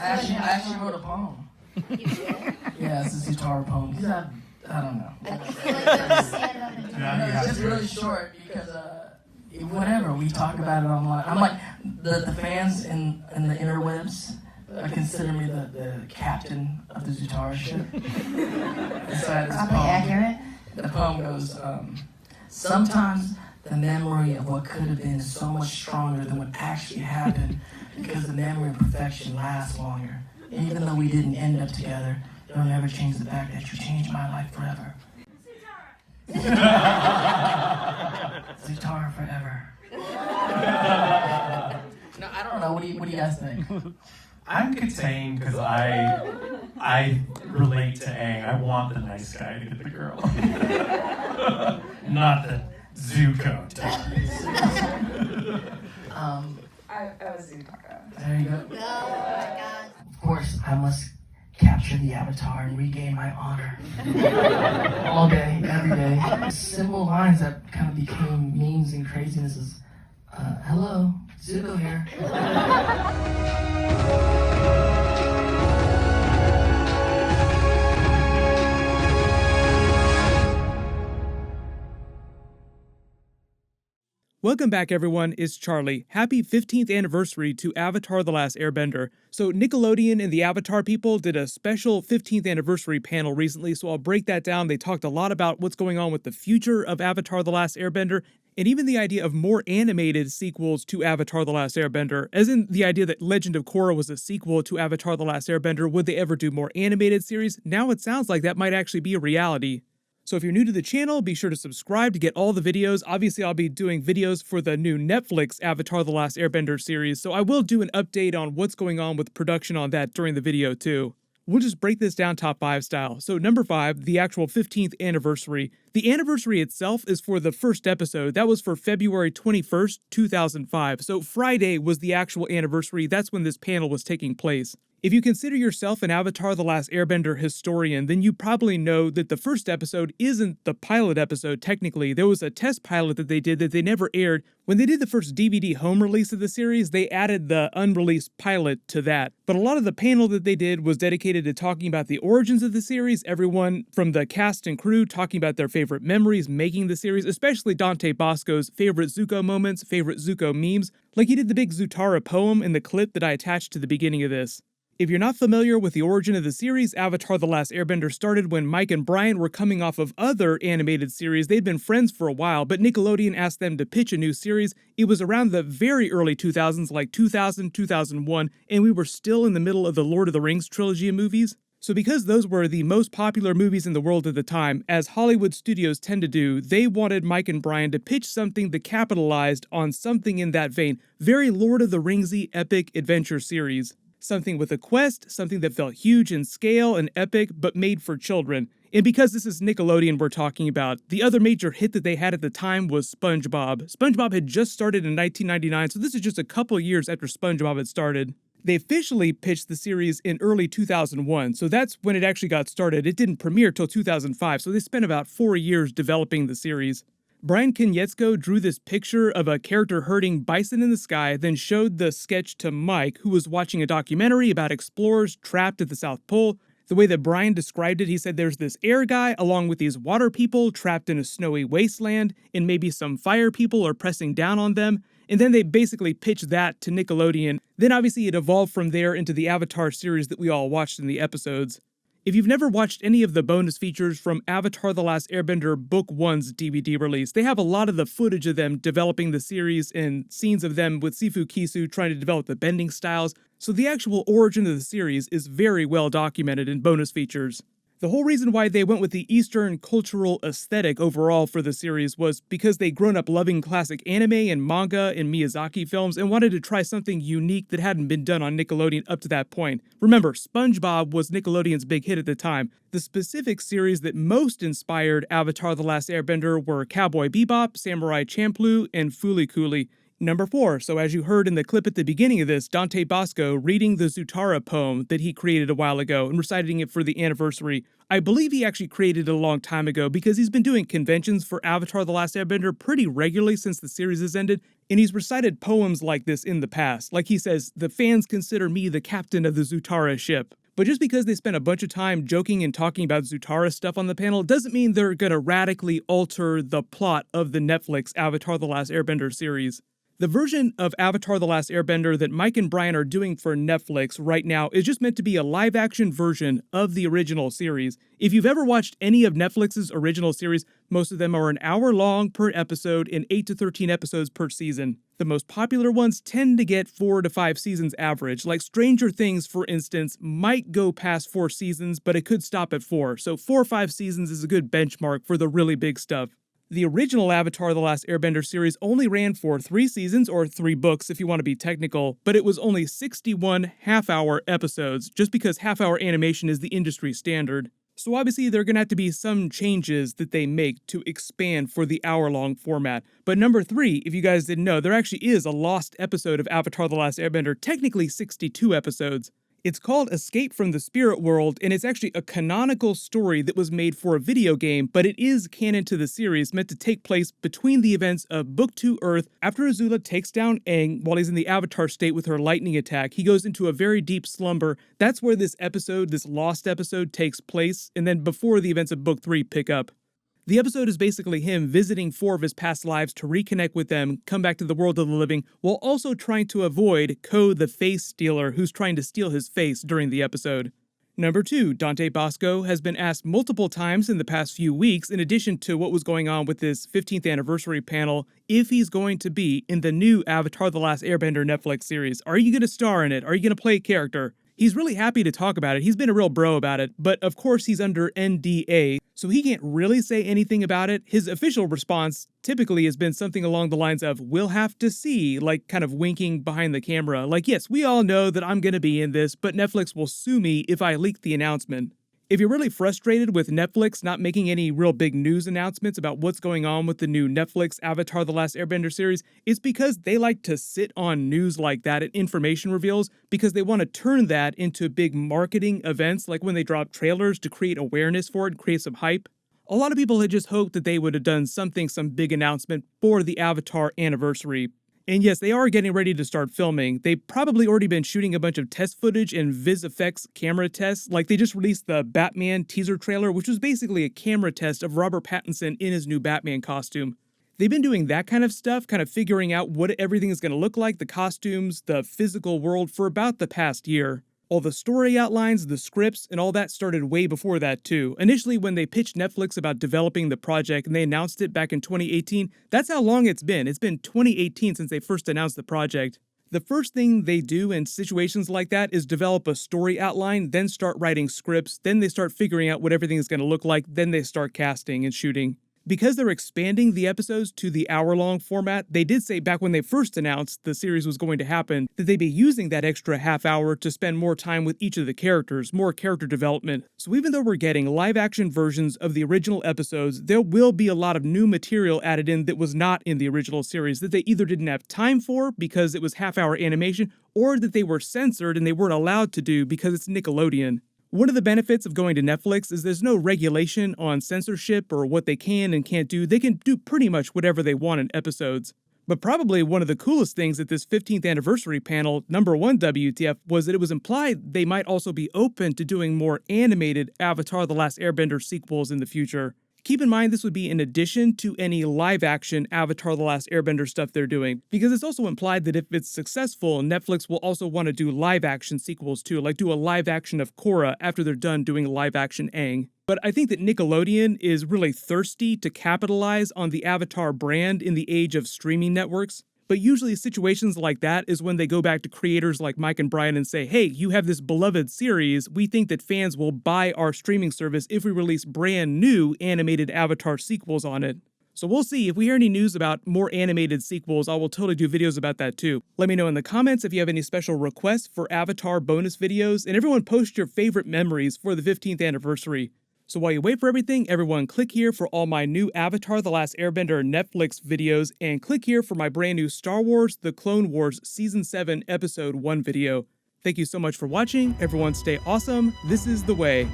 I actually wrote a poem. You did? Yeah, it's a Zutara poem. I don't know. I feel like you stand up and It's just really short because whatever, we talk about it online. I'm like, the fans in the interwebs consider me the captain of the Zutara ship. probably accurate. The poem goes, sometimes the memory of what could have been is so much stronger than what actually happened because the memory of perfection lasts longer. And even though we didn't end up together, it'll never change the fact that you changed my life forever. Zutara forever. No, I don't know. What do you guys think? I'm contained because I relate to Aang. I want the nice guy to get the girl. Not the Zuko type. I was Zuko. There you go. Oh my god. Of course, I must capture the avatar and regain my honor. All day, every day. Simple lines that kind of became memes and craziness is, hello, Zuko here. Welcome back, everyone. It's Charlie. Happy 15th anniversary to Avatar: The Last Airbender. So Nickelodeon and the Avatar people did a special 15th anniversary panel recently, so I'll break that down. They talked a lot about what's going on with the future of Avatar: The Last Airbender, and even the idea of more animated sequels to Avatar: The Last Airbender, as in the idea that Legend of Korra was a sequel to Avatar: The Last Airbender. Would they ever do more animated series? Now it sounds like that might actually be a reality. So if you're new to the channel, be sure to subscribe to get all the videos. Obviously, I'll be doing videos for the new Netflix Avatar: The Last Airbender series, so I will do an update on what's going on with production on that during the video too. We'll just break this down top 5 style. So number 5, the actual 15th anniversary. The anniversary itself is for the first episode. That was for February 21st, 2005. So Friday was the actual anniversary. That's when this panel was taking place. If you consider yourself an Avatar: The Last Airbender historian, then you probably know that the first episode isn't the pilot episode technically. There was a test pilot that they did that they never aired. When they did the first DVD home release of the series, they added the unreleased pilot to that. But a lot of the panel that they did was dedicated to talking about the origins of the series, everyone from the cast and crew talking about their favorite memories making the series, especially Dante Basco's favorite Zuko moments, favorite Zuko memes, like he did the big Zutara poem in the clip that I attached to the beginning of this. If you're not familiar with the origin of the series, Avatar: The Last Airbender started when Mike and Brian were coming off of other animated series. They'd been friends for a while, but Nickelodeon asked them to pitch a new series. It was around the very early 2000s, like 2000, 2001, and we were still in the middle of the Lord of the Rings trilogy of movies. So because those were the most popular movies in the world at the time, as Hollywood studios tend to do, they wanted Mike and Brian to pitch something that capitalized on something in that vein. Very Lord of the Ringsy epic adventure series. Something with a quest, something that felt huge in scale and epic, but made for children. And because this is Nickelodeon we're talking about, the other major hit that they had at the time was SpongeBob. SpongeBob had just started in 1999, so this is just a couple years after SpongeBob had started. They officially pitched the series in early 2001, so that's when it actually got started. It didn't premiere till 2005, so they spent about 4 years developing the series. Brian Konietzko drew this picture of a character herding bison in the sky, then showed the sketch to Mike, who was watching a documentary about explorers trapped at the South Pole. The way that Brian described it, he said there's this air guy along with these water people trapped in a snowy wasteland, and maybe some fire people are pressing down on them. And then they basically pitched that to Nickelodeon. Then obviously it evolved from there into the Avatar series that we all watched in the episodes. If you've never watched any of the bonus features from Avatar: The Last Airbender Book 1's DVD release, they have a lot of the footage of them developing the series and scenes of them with Sifu Kisu trying to develop the bending styles, so the actual origin of the series is very well documented in bonus features. The whole reason why they went with the Eastern cultural aesthetic overall for the series was because they'd grown up loving classic anime and manga and Miyazaki films and wanted to try something unique that hadn't been done on Nickelodeon up to that point. Remember, SpongeBob was Nickelodeon's big hit at the time. The specific series that most inspired Avatar: The Last Airbender were Cowboy Bebop, Samurai Champloo, and Fooly Cooly. Number 4, so as you heard in the clip at the beginning of this, Dante Basco reading the Zutara poem that he created a while ago and reciting it for the anniversary. I believe he actually created it a long time ago because he's been doing conventions for Avatar: The Last Airbender pretty regularly since the series has ended, And he's recited poems like this in the past. Like he says, "The fans consider me the captain of the Zutara ship." But just because they spent a bunch of time joking and talking about Zutara stuff on the panel doesn't mean they're gonna radically alter the plot of the Netflix Avatar The Last Airbender series. The version of Avatar The Last Airbender that Mike and Brian are doing for Netflix right now is just meant to be a live-action version of the original series. If you've ever watched any of Netflix's original series, most of them are an hour long per episode and 8 to 13 episodes per season. The most popular ones tend to get 4 to 5 seasons average, like Stranger Things, for instance, might go past 4 seasons, but it could stop at 4, so 4 or 5 seasons is a good benchmark for the really big stuff. The original Avatar The Last Airbender series only ran for 3 seasons, or 3 books if you want to be technical, but it was only 61 half-hour episodes, just because half-hour animation is the industry standard. So obviously there are going to have to be some changes that they make to expand for the hour-long format. But number 3, if you guys didn't know, there actually is a lost episode of Avatar The Last Airbender, technically 62 episodes. It's called Escape from the Spirit World, and it's actually a canonical story that was made for a video game, but it is canon to the series, meant to take place between the events of Book 2 Earth. After Azula takes down Aang while he's in the Avatar state with her lightning attack, he goes into a very deep slumber. That's where this episode, this lost episode, takes place, and then before the events of Book 3 pick up. The episode is basically him visiting 4 of his past lives to reconnect with them, come back to the world of the living, while also trying to avoid Ko the Face Stealer, who's trying to steal his face during the episode. Number 2, Dante Basco has been asked multiple times in the past few weeks, in addition to what was going on with this 15th anniversary panel, if he's going to be in the new Avatar The Last Airbender Netflix series. Are you going to star in it? Are you going to play a character? He's really happy to talk about it. He's been a real bro about it, but of course he's under NDA, so he can't really say anything about it. His official response typically has been something along the lines of, "We'll have to see," like kind of winking behind the camera. Like, yes, we all know that I'm gonna be in this, but Netflix will sue me if I leak the announcement. If you're really frustrated with Netflix not making any real big news announcements about what's going on with the new Netflix Avatar The Last Airbender series, it's because they like to sit on news like that and information reveals because they want to turn that into big marketing events, like when they drop trailers to create awareness for it and create some hype. A lot of people had just hoped that they would have done some big announcement for the Avatar anniversary. And yes, they are getting ready to start filming. They've probably already been shooting a bunch of test footage and VisFX camera tests. Like, they just released the Batman teaser trailer, which was basically a camera test of Robert Pattinson in his new Batman costume. They've been doing that kind of stuff, kind of figuring out what everything is going to look like, the costumes, the physical world, for about the past year. All the story outlines, the scripts, and all that started way before that too. Initially, when they pitched Netflix about developing the project and they announced it back in 2018, that's how long it's been. It's been 2018 since they first announced the project. The first thing they do in situations like that is develop a story outline, then start writing scripts, then they start figuring out what everything is going to look like, then they start casting and shooting. Because they're expanding the episodes to the hour-long format, they did say back when they first announced the series was going to happen that they'd be using that extra half hour to spend more time with each of the characters, more character development. So even though we're getting live-action versions of the original episodes, there will be a lot of new material added in that was not in the original series, that they either didn't have time for because it was half-hour animation, or that they were censored and they weren't allowed to do because it's Nickelodeon. One of the benefits of going to Netflix is there's no regulation on censorship or what they can and can't do. They can do pretty much whatever they want in episodes. But probably one of the coolest things at this 15th anniversary panel, number 1 WTF, was that it was implied they might also be open to doing more animated Avatar The Last Airbender sequels in the future. Keep in mind this would be in addition to any live-action Avatar The Last Airbender stuff they're doing, because it's also implied that if it's successful, Netflix will also want to do live-action sequels too, like do a live-action of Korra after they're done doing live-action Aang. But I think that Nickelodeon is really thirsty to capitalize on the Avatar brand in the age of streaming networks. But usually situations like that is when they go back to creators like Mike and Brian and say, hey, you have this beloved series, we think that fans will buy our streaming service if we release brand new animated Avatar sequels on it. So we'll see. If we hear any news about more animated sequels, I will totally do videos about that too. Let me know in the comments if you have any special requests for Avatar bonus videos, and everyone post your favorite memories for the 15th anniversary. So while you wait for everything, everyone click here for all my new Avatar The Last Airbender Netflix videos, and click here for my brand new Star Wars The Clone Wars Season 7 Episode 1 video. Thank you so much for watching. Everyone stay awesome. This is the way.